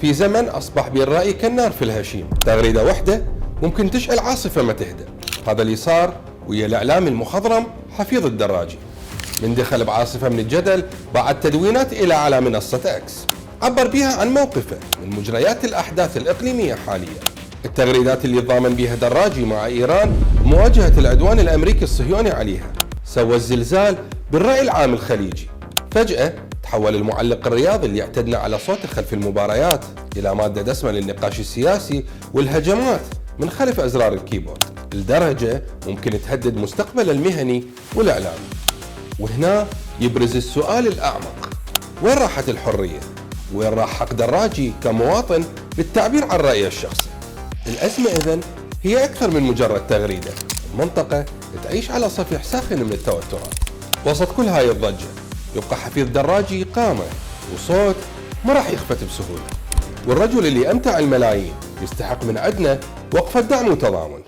في زمن أصبح بالرأي كالنار في الهشيم، تغريدة واحدة ممكن تشعل عاصفة ما تهدأ. هذا اللي صار ويا الإعلامي المخضرم حفيظ الدراجي، من دخل بعاصفة من الجدل بعد تدوينات إلى على منصة إكس، عبر بها عن موقفه من مجريات الأحداث الإقليمية حاليا. التغريدات اللي ضامن بها دراجي مع إيران مواجهة العدوان الأمريكي الصهيوني عليها سوى الزلزال بالرأي العام الخليجي. فجأة تحول المعلق الرياضي اللي اعتدنا على صوته خلف المباريات إلى مادة دسمة للنقاش السياسي والهجمات من خلف أزرار الكيبورد، لدرجة ممكن تهدد مستقبل المهني والإعلامي. وهنا يبرز السؤال الأعمق: وين راحت الحرية؟ وين راح حق دراجي كمواطن بالتعبير عن رأيه الشخصي؟ الأزمة إذن هي أكثر من مجرد تغريدة، المنطقة تعيش على صفيح ساخن من التوترات. وسط كل هاي الضجة يبقى حفيظ دراجي قامة وصوت ما راح يخفت بسهولة، والرجل اللي أمتع الملايين يستحق من عندنا وقفة دعم وتضامن.